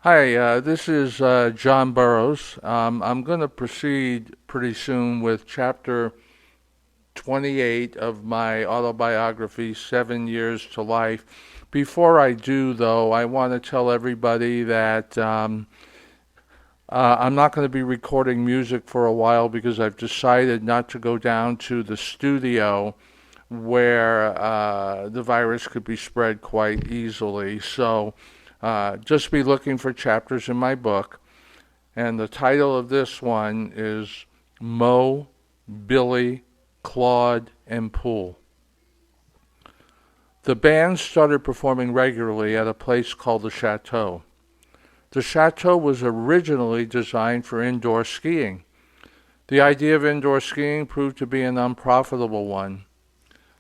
Hi, this is John Burroughs. I'm going to proceed pretty soon with chapter 28 of my autobiography, 7 Years to Life. Before I do, though, I want to tell everybody that I'm not going to be recording music for a while because I've decided not to go down to the studio where the virus could be spread quite easily. So just be looking for chapters in my book. And the title of this one is Mo, Billy, Claude, and Pool. The band started performing regularly at a place called the Chateau. The Chateau was originally designed for indoor skiing. The idea of indoor skiing proved to be an unprofitable one.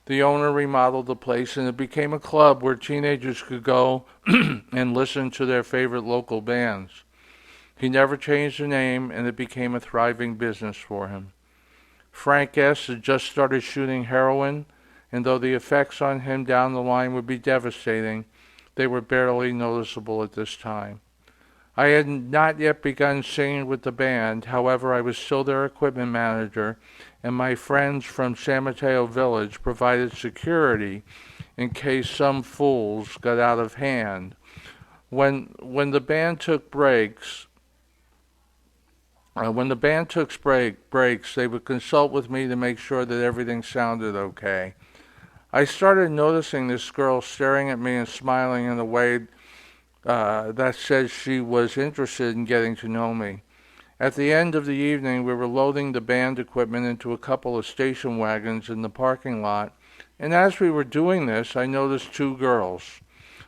The owner remodeled the place and it became a club where teenagers could go and listen to their favorite local bands. He never changed the name and it became a thriving business for him. Frank S. had just started shooting heroin, and though the effects on him down the line would be devastating, they were barely noticeable at this time. I had not yet begun singing with the band, however I was still their equipment manager, and my friends from San Mateo Village provided security in case some fools got out of hand. When the band took breaks, they would consult with me to make sure that everything sounded okay. I started noticing this girl staring at me and smiling in a way that said she was interested in getting to know me. At the end of the evening, we were loading the band equipment into a couple of station wagons in the parking lot, and as we were doing this, I noticed two girls.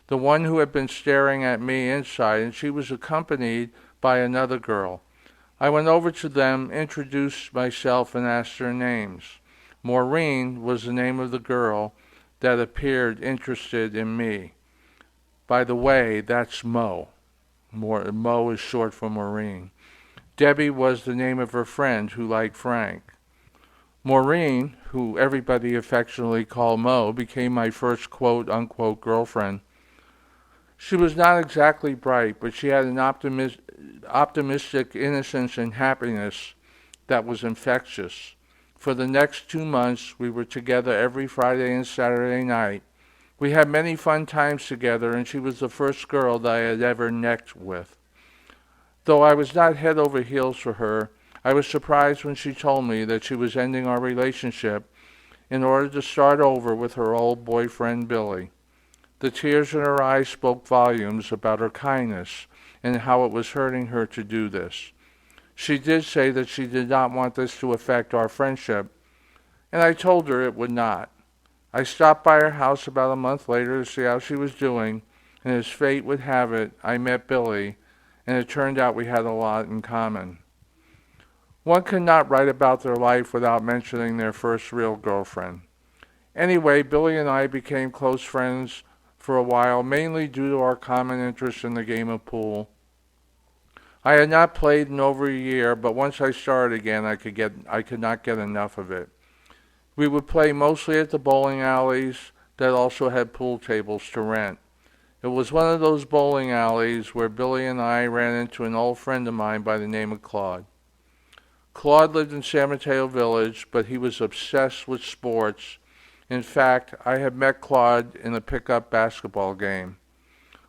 The one who had been staring at me inside, and she was accompanied by another girl. I went over to them, introduced myself, and asked their names. Maureen was the name of the girl that appeared interested in me. By the way, that's Mo. Mo is short for Maureen. Debbie was the name of her friend who liked Frank. Maureen, who everybody affectionately called Mo, became my first quote-unquote girlfriend. She was not exactly bright, but she had an optimistic innocence and happiness that was infectious. For the next 2 months, we were together every Friday and Saturday night. We had many fun times together, and she was the first girl that I had ever necked with. Though I was not head over heels for her, I was surprised when she told me that she was ending our relationship in order to start over with her old boyfriend Billy. The tears in her eyes spoke volumes about her kindness and how it was hurting her to do this. She did say that she did not want this to affect our friendship, and I told her it would not. I stopped by her house about a month later to see how she was doing, and as fate would have it, I met Billy, and it turned out we had a lot in common. One cannot write about their life without mentioning their first real girlfriend. Anyway, Billy and I became close friends for a while, mainly due to our common interest in the game of pool. I had not played in over a year, but once I started again, I could not get enough of it. We would play mostly at the bowling alleys that also had pool tables to rent. It was one of those bowling alleys where Billy and I ran into an old friend of mine by the name of Claude. Claude lived in San Mateo Village, but he was obsessed with sports. In fact, I had met Claude in a pickup basketball game.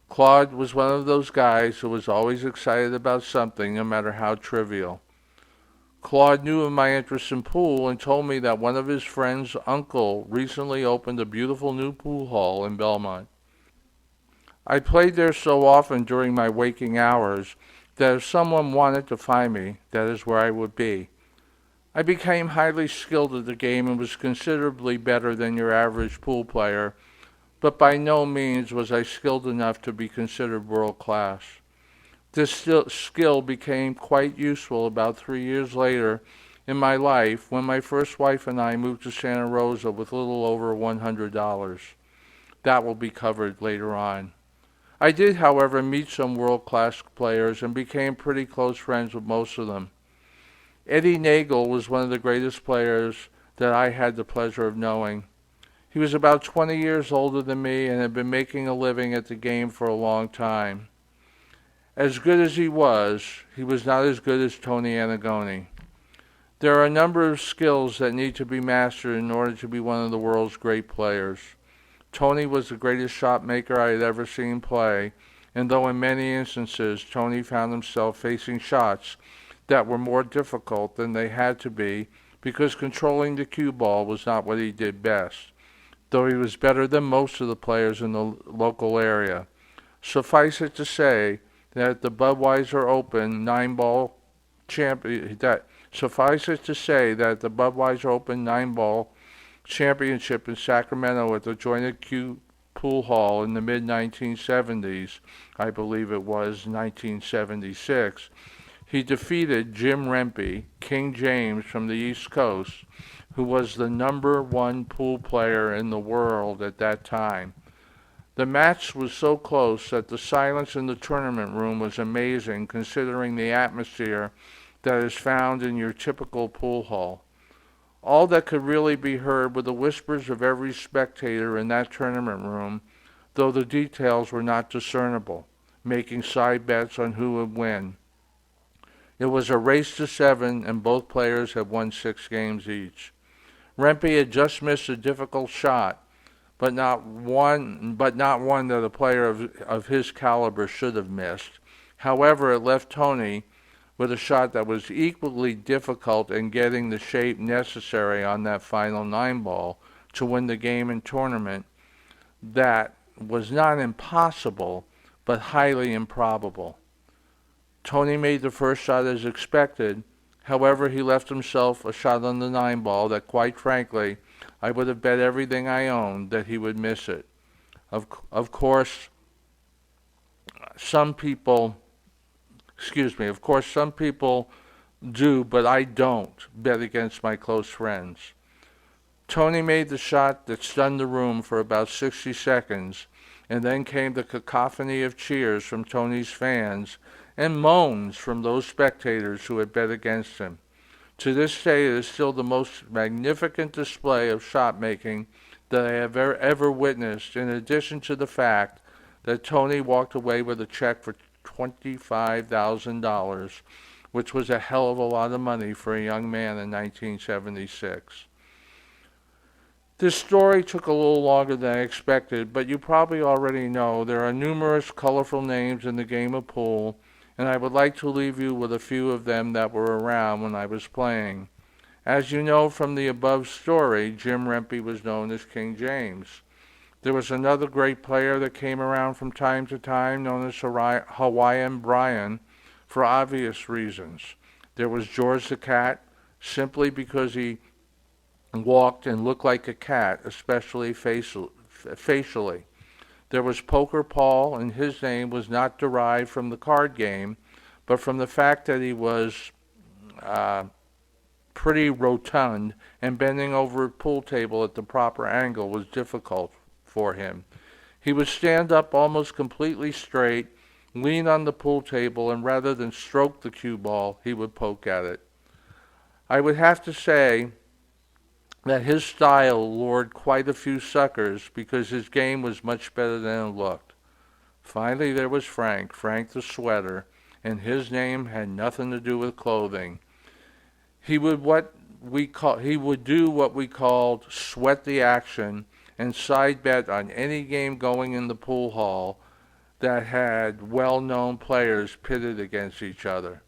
Claude was one of those guys who was always excited about something, no matter how trivial. Claude knew of my interest in pool and told me that one of his friend's uncle recently opened a beautiful new pool hall in Belmont. I played there so often during my waking hours that if someone wanted to find me, that is where I would be. I became highly skilled at the game and was considerably better than your average pool player, but by no means was I skilled enough to be considered world class. This skill became quite useful about 3 years later in my life when my first wife and I moved to Santa Rosa with a little over $100. That will be covered later on. I did, however, meet some world-class players and became pretty close friends with most of them. Eddie Nagel was one of the greatest players that I had the pleasure of knowing. He was about 20 years older than me and had been making a living at the game for a long time. As good as he was not as good as Tony Annagoni. There are a number of skills that need to be mastered in order to be one of the world's great players. Tony was the greatest shot maker I had ever seen play, and though in many instances Tony found himself facing shots that were more difficult than they had to be because controlling the cue ball was not what he did best, though he was better than most of the players in the local area. Suffice it to say that the Budweiser Open 9-ball championship in Sacramento at the Joint Cue Pool Hall in the mid-1970s, I believe it was 1976, he defeated Jim Rempe, King James from the East Coast, who was the #1 pool player in the world at that time. The match was so close that the silence in the tournament room was amazing considering the atmosphere that is found in your typical pool hall. All that could really be heard were the whispers of every spectator in that tournament room, though the details were not discernible, making side bets on who would win. It was a race to 7, and both players had won 6 games each. Rempe had just missed a difficult shot, but not one that a player of his caliber should have missed. However, it left Tony with a shot that was equally difficult in getting the shape necessary on that final 9-ball to win the game and tournament. That was not impossible, but highly improbable. Tony made the first shot as expected. However, he left himself a shot on the 9-ball that, quite frankly, I would have bet everything I owned that he would miss it. Of course, some people do, but I don't bet against my close friends. Tony made the shot that stunned the room for about 60 seconds, and then came the cacophony of cheers from Tony's fans and moans from those spectators who had bet against him. To this day, it is still the most magnificent display of shot making that I have ever witnessed, in addition to the fact that Tony walked away with a check for $25,000, which was a hell of a lot of money for a young man in 1976. This story took a little longer than I expected, but you probably already know there are numerous colorful names in the game of pool, and I would like to leave you with a few of them that were around when I was playing. As you know from the above story, Jim Rempe was known as King James. There was another great player that came around from time to time known as Hawaiian Brian for obvious reasons. There was George the Cat, simply because he walked and looked like a cat, especially facially. There was Poker Paul, and his name was not derived from the card game, but from the fact that he was pretty rotund, and bending over a pool table at the proper angle was difficult for him. He would stand up almost completely straight, lean on the pool table, and rather than stroke the cue ball, he would poke at it. I would have to say that his style lured quite a few suckers because his game was much better than it looked. Finally, there was Frank the Sweater, and his name had nothing to do with clothing. He would do what we called sweat the action and side bet on any game going in the pool hall that had well-known players pitted against each other.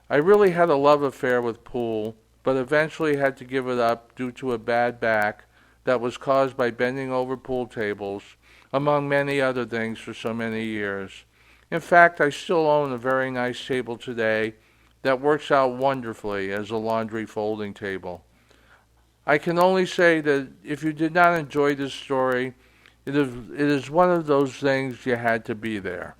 I really had a love affair with pool, but eventually had to give it up due to a bad back that was caused by bending over pool tables, among many other things, for so many years. In fact, I still own a very nice table today that works out wonderfully as a laundry folding table. I can only say that if you did not enjoy this story, it is one of those things you had to be there.